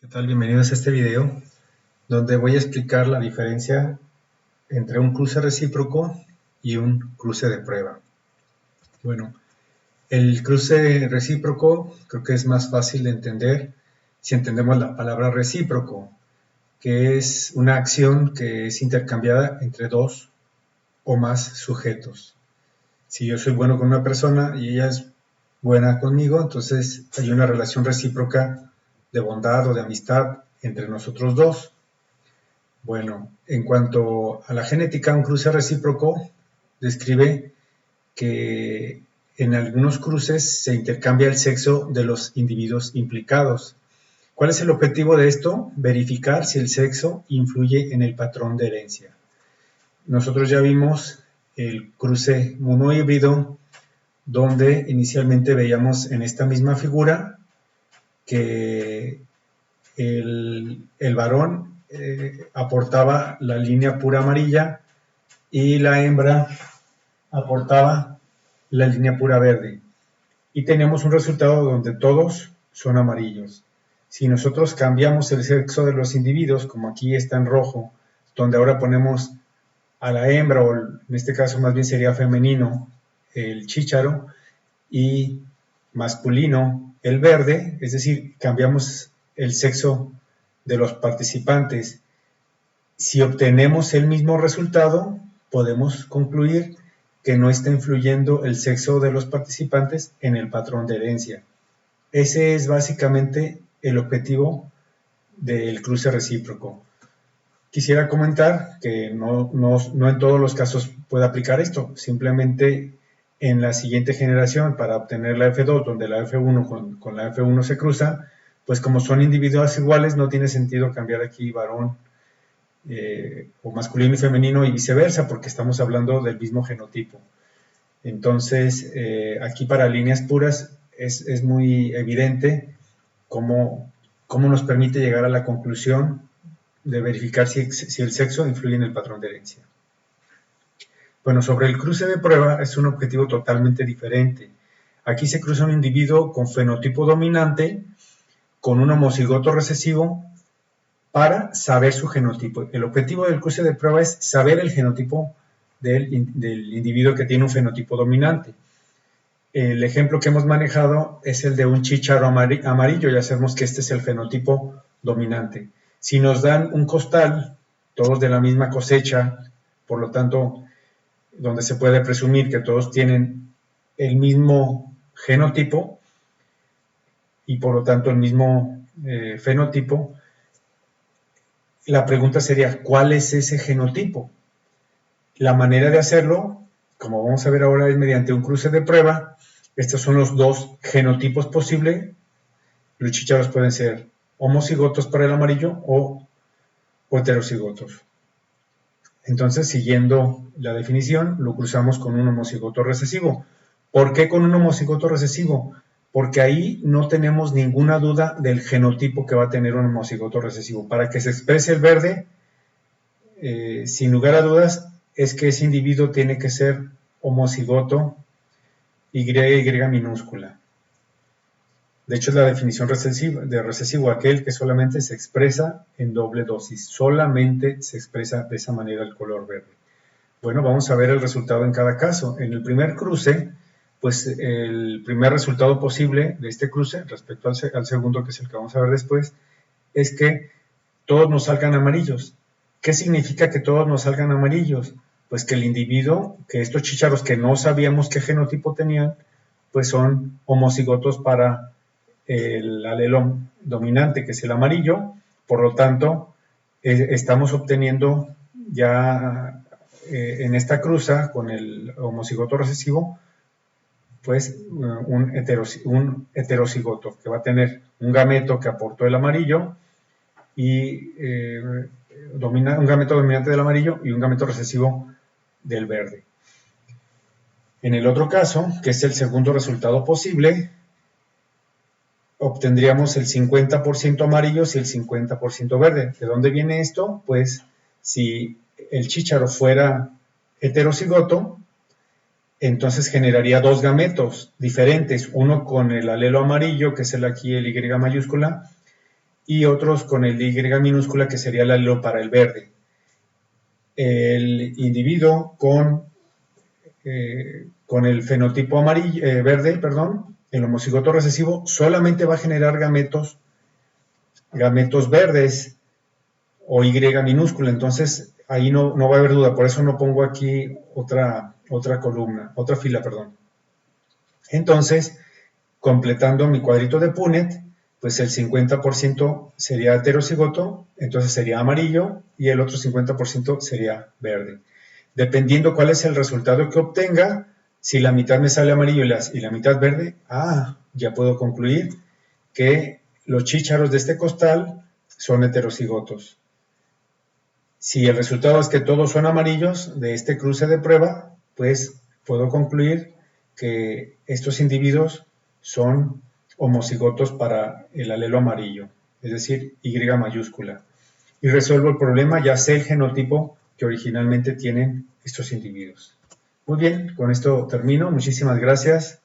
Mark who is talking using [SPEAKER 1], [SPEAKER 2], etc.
[SPEAKER 1] ¿Qué tal? Bienvenidos a este video donde voy a explicar la diferencia entre un cruce recíproco y un cruce de prueba. Bueno, el cruce recíproco creo que es más fácil de entender si entendemos la palabra recíproco, que es una acción que es intercambiada entre dos o más sujetos. Si yo soy bueno con una persona y ella es buena conmigo, entonces hay una relación recíproca de bondad o de amistad entre nosotros dos. Bueno, en cuanto a la genética, un cruce recíproco describe que en algunos cruces se intercambia el sexo de los individuos implicados. ¿Cuál es el objetivo de esto? Verificar si el sexo influye en el patrón de herencia. Nosotros ya vimos el cruce monohíbrido, donde inicialmente veíamos en esta misma figura que el varón aportaba la línea pura amarilla y la hembra aportaba la línea pura verde. Y tenemos un resultado donde todos son amarillos. Si nosotros cambiamos el sexo de los individuos, como aquí está en rojo, donde ahora ponemos a la hembra, o en este caso más bien sería femenino, el chícharo, y masculino, el verde, es decir, cambiamos el sexo de los participantes. Si obtenemos el mismo resultado, podemos concluir que no está influyendo el sexo de los participantes en el patrón de herencia. Ese es básicamente el objetivo del cruce recíproco. Quisiera comentar que no en todos los casos puede aplicar esto, simplemente en la siguiente generación, para obtener la F2, donde la F1 con la F1 se cruza, pues como son individuos iguales, no tiene sentido cambiar aquí varón o masculino y femenino y viceversa, porque estamos hablando del mismo genotipo. Entonces, aquí para líneas puras es muy evidente cómo nos permite llegar a la conclusión de verificar si el sexo influye en el patrón de herencia. Bueno, sobre el cruce de prueba es un objetivo totalmente diferente. Aquí se cruza un individuo con fenotipo dominante con un homocigoto recesivo para saber su genotipo. El objetivo del cruce de prueba es saber el genotipo del individuo que tiene un fenotipo dominante. El ejemplo que hemos manejado es el de un chícharo amarillo. Ya sabemos que este es el fenotipo dominante. Si nos dan un costal, todos de la misma cosecha, por lo tanto, donde se puede presumir que todos tienen el mismo genotipo y por lo tanto el mismo fenotipo, la pregunta sería, ¿cuál es ese genotipo? La manera de hacerlo, como vamos a ver ahora, es mediante un cruce de prueba. Estos son los dos genotipos posibles. Los chícharos pueden ser homocigotos para el amarillo o heterocigotos. Entonces, siguiendo la definición, lo cruzamos con un homocigoto recesivo. ¿Por qué con un homocigoto recesivo? Porque ahí no tenemos ninguna duda del genotipo que va a tener un homocigoto recesivo. Para que se exprese el verde, sin lugar a dudas, es que ese individuo tiene que ser homocigoto Y minúscula. De hecho, es la definición de recesivo, aquel que solamente se expresa en doble dosis. Solamente se expresa de esa manera el color verde. Bueno, vamos a ver el resultado en cada caso. En el primer cruce, pues el primer resultado posible de este cruce, respecto al segundo, que es el que vamos a ver después, es que todos nos salgan amarillos. ¿Qué significa que todos nos salgan amarillos? Pues que el individuo, que estos chícharos que no sabíamos qué genotipo tenían, pues son homocigotos para el alelo dominante, que es el amarillo. Por lo tanto, estamos obteniendo ya en esta cruza con el homocigoto recesivo, pues un heterocigoto, que va a tener un gameto que aportó el amarillo y un gameto dominante del amarillo y un gameto recesivo del verde. En el otro caso, que es el segundo resultado posible, obtendríamos el 50% amarillos y el 50% verde. ¿De dónde viene esto? Pues si el chícharo fuera heterocigoto, entonces generaría dos gametos diferentes, uno con el alelo amarillo, que es aquí el Y mayúscula, y otros con el Y minúscula, que sería el alelo para el verde. El individuo con el fenotipo verde, el homocigoto recesivo, solamente va a generar gametos verdes o Y minúscula. Entonces ahí no va a haber duda, por eso no pongo aquí otra fila. Entonces, completando mi cuadrito de Punnett, pues el 50% sería heterocigoto, entonces sería amarillo, y el otro 50% sería verde. Dependiendo cuál es el resultado que obtenga, si la mitad me sale amarillo y la mitad verde, ya puedo concluir que los chícharos de este costal son heterocigotos. Si el resultado es que todos son amarillos de este cruce de prueba, pues puedo concluir que estos individuos son homocigotos para el alelo amarillo, es decir, Y mayúscula. Y resuelvo el problema, ya sé el genotipo que originalmente tienen estos individuos. Muy bien, con esto termino. Muchísimas gracias.